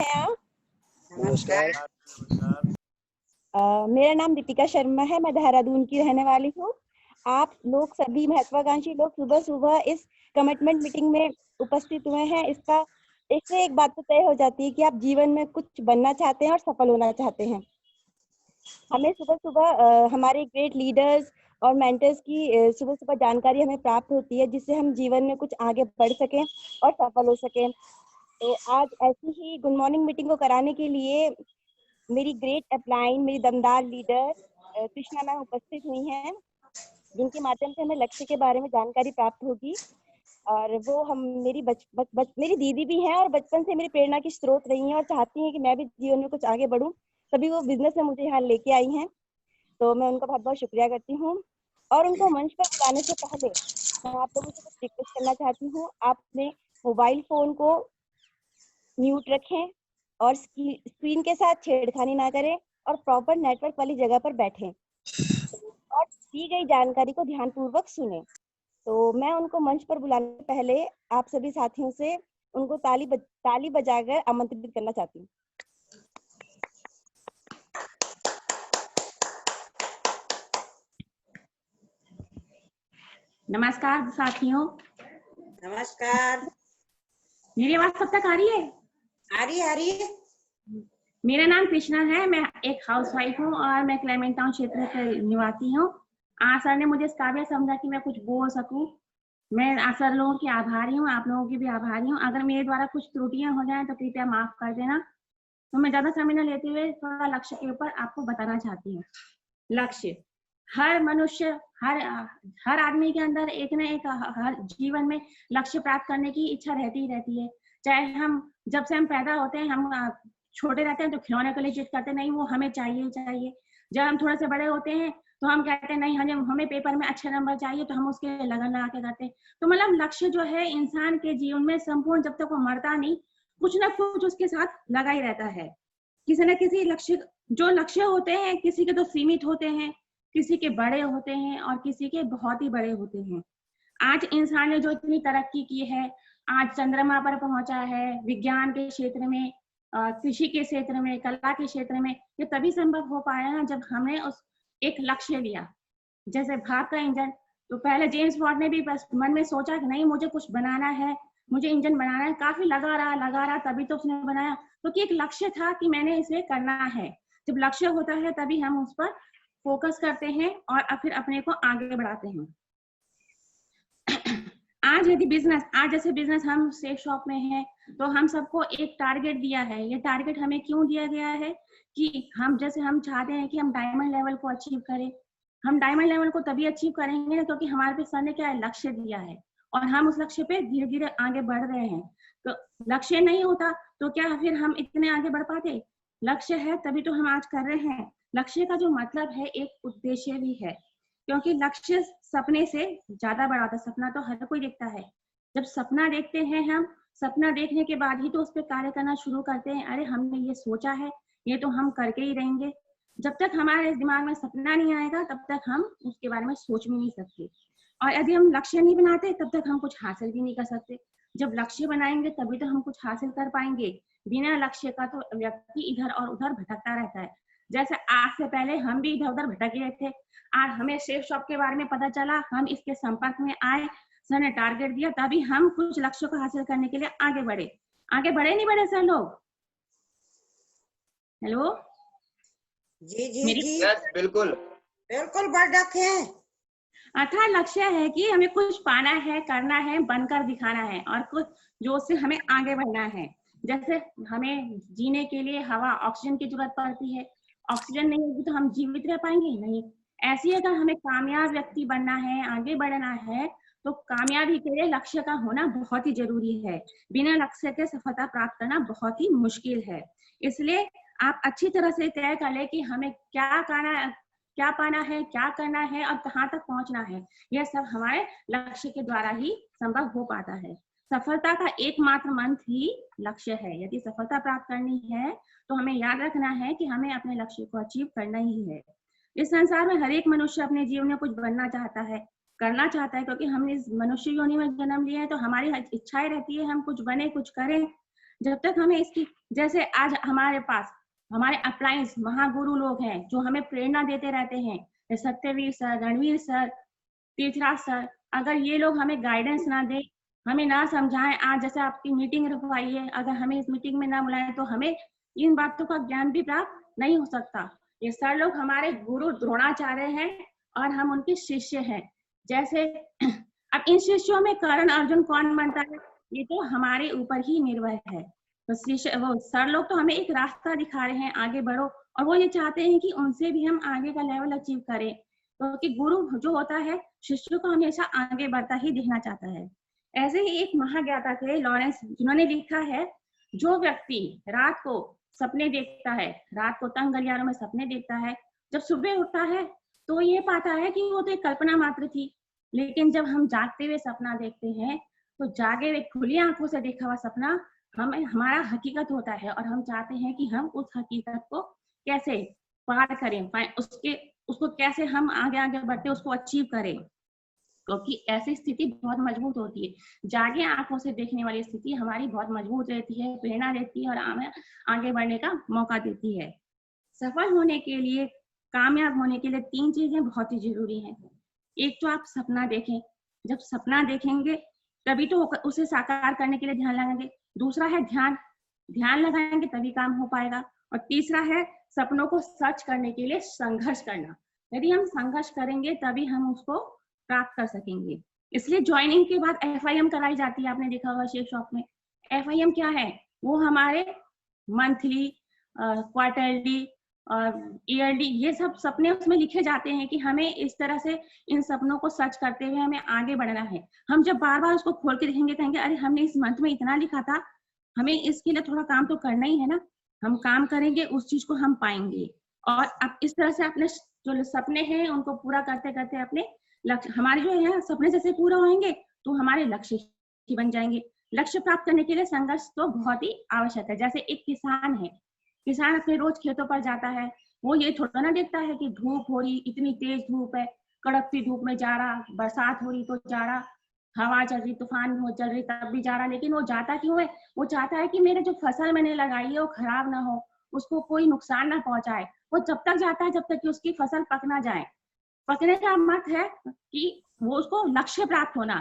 हैं नमस्कार। मेरा नाम दीपिका शर्मा है। मैं देहरादून की रहने वाली हूँ। आप लोग सभी महत्वाकांक्षी लोग सुबह सुबह इस कमिटमेंट मीटिंग में उपस्थित हुए हैं। इससे एक बात तो तय हो जाती है कि आप जीवन में कुछ बनना चाहते हैं और सफल होना चाहते हैं। हमें सुबह सुबह हमारे ग्रेट लीडर्स और मेंटर्स की सुबह सुबह जानकारी हमें प्राप्त होती है, जिससे हम जीवन में कुछ आगे बढ़ सकें और सफल हो सकें। तो आज ऐसी ही गुड मॉर्निंग मीटिंग को कराने के लिए मेरी ग्रेट अपलाइन, मेरी दमदार लीडर कृष्णा मैम उपस्थित हुई हैं, जिनके माध्यम से हमें लक्ष्य के बारे में जानकारी प्राप्त होगी। और वो हम मेरी दीदी भी हैं और बचपन से मेरी प्रेरणा की स्रोत रही हैं और चाहती हैं कि मैं भी जीवन में कुछ आगे बढ़ूं, तभी वो बिजनेस में मुझे यहाँ लेके आई हैं। तो मैं उनका बहुत बहुत शुक्रिया करती हूँ। और उनको मंच पर बुलाने से पहले मैं आप लोगों से कुछ रिक्वेस्ट करना चाहती हूँ। आप अपने मोबाइल फोन को म्यूट रखें और स्क्रीन के साथ छेड़खानी ना करें और प्रॉपर नेटवर्क वाली जगह पर बैठें और दी गई जानकारी को ध्यानपूर्वक सुनें। तो मैं उनको मंच पर बुलाने से पहले आप सभी साथियों से उनको ताली बजाकर आमंत्रित करना चाहती हूँ। नमस्कार साथियों। नमस्कार। मेरी आवाज सब तक आ रही है? आ रही है। मेरा नाम कृष्णा है। मैं एक हाउसवाइफ हूँ और मैं क्लेमेंट टाउन क्षेत्र के निवासी हूँ। सर ने मुझे इस काबिल समझा कि मैं कुछ बोल सकूं। मैं सर लोगों की आभारी हूँ, आप लोगों की भी आभारी हूँ। अगर मेरे द्वारा कुछ त्रुटियां हो जाएं तो कृपया माफ कर देना। तो मैं ज्यादा समय न लेते हुए थोड़ा लक्ष्य के ऊपर आपको बताना चाहती हूँ। लक्ष्य हर मनुष्य, हर आदमी के अंदर एक न एक हर जीवन में लक्ष्य प्राप्त करने की इच्छा रहती ही रहती है। चाहे जब से हम पैदा होते हैं, हम छोटे रहते हैं तो खिलौने के लिए जिद करते हैं, नहीं वो हमें चाहिए। जब हम थोड़े से बड़े होते हैं तो हम कहते हैं नहीं हमें पेपर में अच्छे नंबर चाहिए, तो हम उसके लगन लगा के करते हैं। तो मतलब लक्ष्य जो है इंसान के जीवन में संपूर्ण, जब तक वो मरता नहीं, कुछ ना कुछ उसके साथ लगा ही रहता है। किसी न किसी लक्ष्य होते हैं, किसी के तो सीमित होते हैं, किसी के बड़े होते हैं और किसी के बहुत ही बड़े होते हैं। आज इंसान ने जो इतनी तरक्की की है, आज चंद्रमा पर पहुंचा है, विज्ञान के क्षेत्र में, कृषि के क्षेत्र में, कला के क्षेत्र में, ये तभी संभव हो पाया ना जब हमने उस एक लक्ष्य लिया। जैसे भाग का इंजन, तो पहले जेम्स वॉट ने भी बस मन में सोचा कि नहीं मुझे कुछ बनाना है, मुझे इंजन बनाना है। काफी लगा रहा तभी तो उसने बनाया, क्योंकि एक लक्ष्य था कि मैंने इसे करना है। जब लक्ष्य होता है तभी हम उस पर फोकस करते हैं और फिर अपने को आगे बढ़ाते हैं। आज जैसे बिजनेस हम सेफ शॉप में है, तो हम सबको एक टारगेट दिया है। ये टारगेट हमें क्यों दिया गया है कि हम चाहते हैं कि हम डायमंड लेवल को अचीव करें। हम डायमंड लेवल को तभी अचीव करेंगे ना क्योंकि हमारे पे सर ने क्या है, लक्ष्य दिया है और हम उस लक्ष्य पे धीरे धीरे आगे बढ़ रहे हैं। तो लक्ष्य नहीं होता तो क्या फिर हम इतने आगे बढ़ पाते? लक्ष्य है तभी तो हम आज कर रहे हैं। लक्ष्य का जो मतलब है एक उद्देश्य भी है, क्योंकि लक्ष्य सपने से ज्यादा बड़ा होता है। सपना तो हर कोई देखता है। जब सपना देखते हैं हम, सपना देखने के बाद ही तो उस पर कार्य करना शुरू करते हैं। अरे हमने ये सोचा है, ये तो हम करके ही रहेंगे। जब तक हमारे दिमाग में सपना नहीं आएगा तब तक हम उसके बारे में सोच भी नहीं सकते। और यदि हम लक्ष्य नहीं बनाते तब तक हम कुछ हासिल भी नहीं कर सकते। जब लक्ष्य बनाएंगे तभी तो हम कुछ हासिल कर पाएंगे। बिना लक्ष्य का तो व्यक्ति इधर और उधर भटकता रहता है। जैसे आज से पहले हम भी इधर उधर भटक रहे थे। आज हमें सेफ शॉप के बारे में पता चला, हम इसके संपर्क में आए, सर ने टारगेट दिया, तभी हम कुछ लक्ष्य को हासिल करने के लिए आगे बढ़े नहीं बढ़े सर लोग? हेलो जी बिल्कुल बढ़ रखे हैं। अर्थात लक्ष्य है कि हमें कुछ पाना है, करना है, बनकर दिखाना है और कुछ जो उससे हमें आगे बढ़ना है। जैसे हमें जीने के लिए हवा, ऑक्सीजन की जरूरत पड़ती है। ऑक्सीजन नहीं होगी तो हम जीवित रह पाएंगे नहीं। ऐसी अगर हमें कामयाब व्यक्ति बनना है, आगे बढ़ना है, तो कामयाबी के लिए लक्ष्य का होना बहुत ही जरूरी है। बिना लक्ष्य के सफलता प्राप्त करना बहुत ही मुश्किल है। इसलिए आप अच्छी तरह से तय कर ले कि हमें क्या पाना है, क्या करना है और कहाँ तक पहुंचना है। यह सब हमारे लक्ष्य के द्वारा ही संभव हो पाता है। सफलता का एकमात्र मंत्र ही लक्ष्य है। यदि सफलता प्राप्त करनी है तो हमें याद रखना है कि हमें अपने लक्ष्य को अचीव करना ही है। इस संसार में हर एक मनुष्य अपने जीवन में कुछ बनना चाहता है, करना चाहता है, क्योंकि हमने इस मनुष्य योनि में जन्म लिया है तो हमारी इच्छाएं रहती है हम कुछ बने, कुछ करें। जब तक हमें इसकी, जैसे आज हमारे पास हमारे अप्लायंस महागुरु लोग हैं जो हमें प्रेरणा देते रहते हैं, सत्यवीर सर, रणवीर सर, तीर्थराज सर, अगर ये लोग हमें गाइडेंस ना दें, हमें ना समझाएं, आज जैसे आपकी मीटिंग रखवाई है, अगर हमें इस मीटिंग में ना बुलाएं तो हमें इन बातों का ज्ञान भी प्राप्त नहीं हो सकता। ये सर लोग हमारे गुरु द्रोणाचार्य हैं और हम उनके शिष्य हैं। जैसे अब इन शिष्यों में कर्ण अर्जुन कौन बनता है, ये तो हमारे ऊपर ही निर्भर है। तो शिष्य वो सर लोग तो हमें एक रास्ता दिखा रहे हैं, आगे बढ़ो, और वो ये चाहते हैं कि उनसे भी हम आगे का लेवल अचीव करें, क्योंकि गुरु जो होता है शिष्य को हमेशा आगे बढ़ता ही देखना चाहता है। ऐसे ही एक महाज्ञाता थे लॉरेंस, जिन्होंने लिखा है, जो व्यक्ति रात को सपने देखता है, रात को तंग गलियारों में सपने देखता है, जब सुबह उठता है तो ये पाता है कि वो तो एक कल्पना मात्र थी। लेकिन जब हम जागते हुए सपना देखते हैं तो जागे हुए खुली आंखों से देखा हुआ सपना हमारा हकीकत होता है, और हम चाहते हैं कि हम उस हकीकत को कैसे पार करें, उसको कैसे हम आगे आगे बढ़ते उसको अचीव करें, क्योंकि ऐसी स्थिति बहुत मजबूत होती है। जागे आंखों से देखने वाली स्थिति हमारी बहुत मजबूत रहती है, प्रेरणा देती है और हमें आगे बढ़ने का मौका देती है। सफल होने के लिए, कामयाब होने के लिए 3 चीजें बहुत ही जरूरी हैं। एक तो आप सपना देखें, जब सपना देखेंगे तभी तो उसे साकार करने के लिए ध्यान लगाएंगे। दूसरा है ध्यान लगाएंगे तभी काम हो पाएगा। और तीसरा है सपनों को सच करने के लिए संघर्ष करना। यदि हम संघर्ष करेंगे तभी हम उसको प्राप्त कर सकेंगे। इसलिए ज्वाइनिंग के बाद FIM कराई जाती है, आपने देखा होगा शेप शॉप में। FIM क्या है? वो हमारे मंथली, क्वार्टरली और ईयरली ये सब सपने उसमें लिखे जाते हैं कि हमें इस तरह से इन सपनों को सच करते हुए हमें आगे बढ़ना है। हम जब बार बार उसको खोल के देखेंगे, कहेंगे अरे हमने इस मंथ में इतना लिखा था, हमें इसके लिए थोड़ा काम तो करना ही है ना। हम काम करेंगे, उस चीज को हम पाएंगे। और अब इस तरह से अपने जो सपने हैं उनको पूरा करते करते अपने लक्ष्य, हमारे जो है सपने जैसे पूरा होंगे तो हमारे लक्ष्य ही बन जाएंगे। लक्ष्य प्राप्त करने के लिए संघर्ष तो बहुत ही आवश्यक है। जैसे एक किसान है, किसान अपने रोज खेतों पर जाता है, वो ये थोड़ा ना देखता है कि धूप हो रही, इतनी तेज धूप है, कड़कती धूप में जा रहा, बरसात हो रही तो जा रहा, हवा चल रही, तूफान हो चल रही तब भी जा रहा, लेकिन वो जाता क्यों है? वो चाहता है कि मेरे जो फसल मैंने लगाई है वो खराब ना हो, उसको कोई नुकसान ना पहुंचाए। वो जब तक जाता है जब तक कि उसकी फसल पक ना जाए। पकने का मत है कि वो उसको लक्ष्य प्राप्त होना,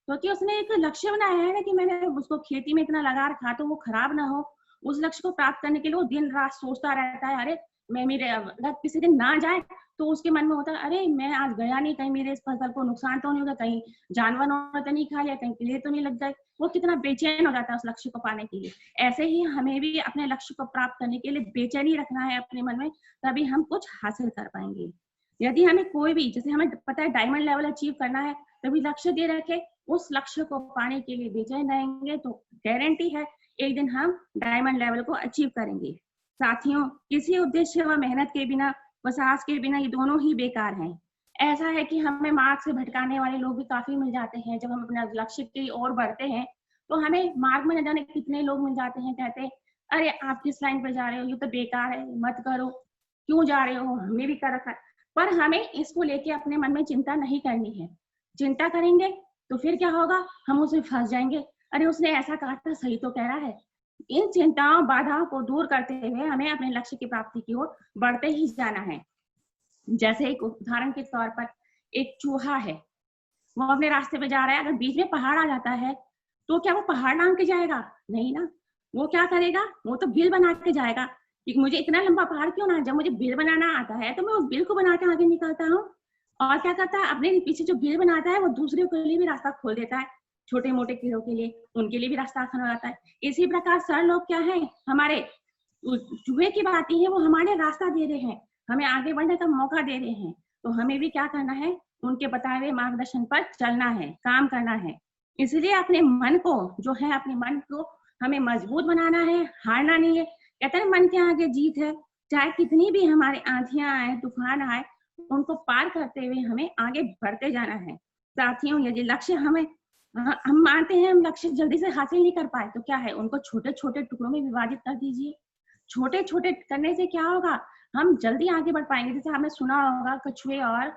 क्योंकि उसने एक लक्ष्य बनाया है ना कि मैंने उसको खेती में इतना लगा रखा तो वो खराब ना हो। उस लक्ष्य को प्राप्त करने के लिए वो दिन रात सोचता रहता है, अरे मैं मेरे अगर किसी दिन ना जाए तो उसके मन में होता है अरे मैं आज गया नहीं, कहीं मेरे इस फसल को नुकसान तो नहीं होगा, कहीं जानवर तो नहीं खा लिया, कहीं कीड़े तो नहीं लग जाए। वो कितना बेचैन हो जाता है उस लक्ष्य को पाने के लिए। ऐसे ही हमें भी अपने लक्ष्य को प्राप्त करने के लिए बेचैनी रखना है अपने मन में, तभी हम कुछ हासिल कर पाएंगे। यदि हमें कोई भी, जैसे हमें पता है डायमंड लेवल अचीव करना है, तभी लक्ष्य दे रखे, उस लक्ष्य को पाने के लिए बेचैन रहेंगे तो गारंटी है एक दिन हम डायमंड लेवल को अचीव करेंगे। साथियों, किसी उद्देश्य व मेहनत के बिना व साहस के बिना ये दोनों ही बेकार हैं। ऐसा है कि हमें मार्ग से भटकाने वाले लोग भी काफी मिल जाते हैं। जब हम अपने लक्ष्य की ओर बढ़ते हैं तो हमें मार्ग में न जाने कितने लोग मिल जाते हैं, कहते हैं अरे आप किस लाइन पर जा रहे हो, ये तो बेकार है, मत करो, क्यों जा रहे हो, हमने भी कर रखा है। पर हमें इसको लेके अपने मन में चिंता नहीं करनी है। चिंता करेंगे तो फिर क्या होगा, हम उसमें फंस जाएंगे, अरे उसने ऐसा कहा था, सही तो कह रहा है। इन चिंताओं बाधाओं को दूर करते हुए हमें अपने लक्ष्य की प्राप्ति की ओर बढ़ते ही जाना है। जैसे एक उदाहरण के तौर पर एक चूहा है, वो अपने रास्ते पे जा रहा है, अगर बीच में पहाड़ आ जाता है तो क्या वो पहाड़ लांग के जाएगा? नहीं ना। वो क्या करेगा, वो तो बिल बना के जाएगा कि मुझे इतना लंबा पहाड़ क्यों ना, जब मुझे बिल बनाना आता है तो मैं उस बिल को बना के आगे निकलता हूँ। और क्या करता है, अपने पीछे जो बिल बनाता है वो दूसरे के लिए भी रास्ता खोल देता है, छोटे मोटे कीड़ों के लिए, उनके लिए भी रास्ता आसान हो जाता है। इसी प्रकार सर लोग क्या है, हमारे चूहे की बात ही है, वो हमारे रास्ता दे रहे हैं, हमें आगे बढ़ने का मौका दे रहे हैं। तो हमें भी क्या करना है, उनके बताए हुए मार्गदर्शन पर चलना है, काम करना है। इसलिए अपने मन को जो है, अपने मन को हमें मजबूत बनाना है, हारना नहीं है। कहते हैं मन के आगे जीत है। चाहे कितनी भी हमारे आंधियां आए, तूफान आए, उनको पार करते हुए हमें आगे बढ़ते जाना है। साथियों, यदि लक्ष्य हम मानते हैं हम लक्ष्य जल्दी से हासिल नहीं कर पाए तो क्या है, उनको छोटे छोटे टुकड़ों में विभाजित कर दीजिए। छोटे छोटे करने से क्या होगा, हम जल्दी आगे बढ़ पाएंगे। जैसे आपने सुना होगा कछुए और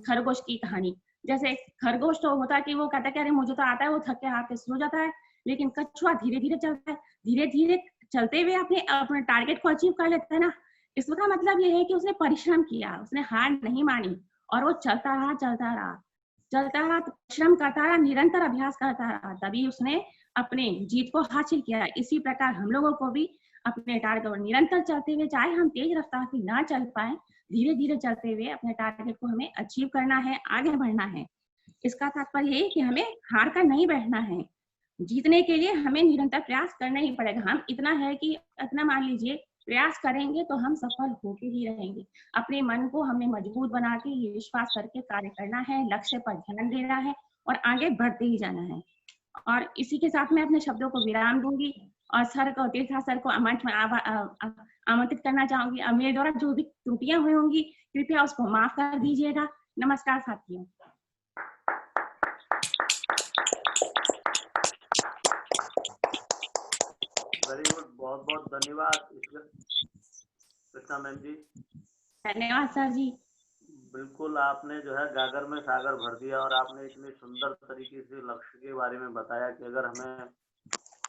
खरगोश की कहानी। जैसे खरगोश तो होता है कि वो कहता है कि अरे मुझे तो आता है, वो थक के हाथ से सो जाता है, लेकिन कछुआ धीरे धीरे चलता है, धीरे धीरे चलते हुए अपने अपने टारगेट को अचीव कर लेता है ना। इसका मतलब ये है कि उसने परिश्रम किया, उसने हार नहीं मानी और वो चलता रहा तो परिश्रम करता रहा, निरंतर अभ्यास करता रहा, तभी उसने अपने जीत को हासिल किया। इसी प्रकार हम लोगों को भी अपने टारगेट को निरंतर चलते हुए, चाहे हम तेज रफ्तार से ना चल पाए, धीरे धीरे चलते हुए अपने टारगेट को हमें अचीव करना है, आगे बढ़ना है। इसका तात्पर्य है कि हमें हार कर नहीं बैठना है, जीतने के लिए हमें निरंतर प्रयास करना ही पड़ेगा। हम इतना है कि इतना मान लीजिए प्रयास करेंगे तो हम सफल होके ही रहेंगे। अपने मन को हमें मजबूत बना के ये विश्वास करके कार्य करना है, लक्ष्य पर ध्यान देना है और आगे बढ़ते ही जाना है। और इसी के साथ मैं अपने शब्दों को विराम दूंगी और सर को, तीर्था सर को मंच में आमंत्रित करना चाहूंगी। अब मेरे द्वारा जो भी त्रुटियां हुई होंगी कृपया उसको माफ कर दीजिएगा। नमस्कार साथियों। वेरी गुड, बहुत बहुत धन्यवाद कृष्णा मैम जी। धन्यवाद सर जी। बिल्कुल, आपने जो है गागर में सागर भर दिया और आपने इतनी सुंदर तरीके से लक्ष्य के बारे में बताया कि अगर हमें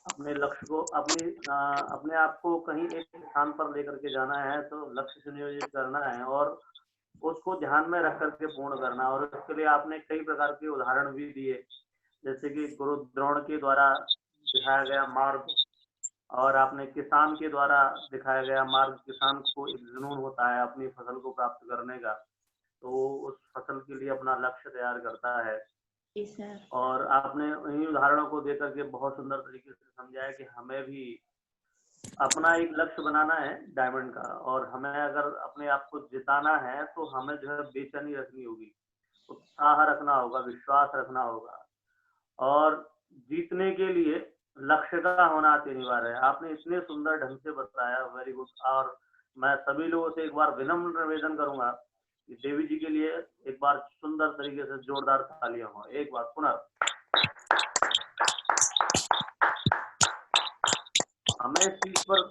अपने लक्ष्य को अपने आप को कहीं एक स्थान पर लेकर के जाना है तो लक्ष्य सुनियोजित करना है और उसको ध्यान में रख करके पूर्ण करना। और इसके लिए आपने कई प्रकार के उदाहरण भी दिए, जैसे कि गुरु द्रोण के द्वारा दिखाया गया मार्ग और आपने किसान के द्वारा दिखाया गया मार्ग। किसान को एक जुनून होता है अपनी फसल को प्राप्त करने का, तो उस फसल के लिए अपना लक्ष्य तैयार करता है। और आपने इन्हीं उदाहरणों को देकर के बहुत सुंदर तरीके से समझाया कि हमें भी अपना एक लक्ष्य बनाना है डायमंड का, और हमें अगर अपने आप को जिताना है तो हमें जो है बेचैनी रखनी होगी, उत्साह रखना होगा, विश्वास रखना होगा और जीतने के लिए लक्ष्य का होना अति अनिवार्य है। आपने इतने सुंदर ढंग से बताया, वेरी गुड। और मैं सभी लोगों से एक बार विनम्र निवेदन करूंगा कि देवी जी के लिए एक बार सुंदर तरीके से जोरदार तालियां हो। एक बार पुनः हमें इस चीज पर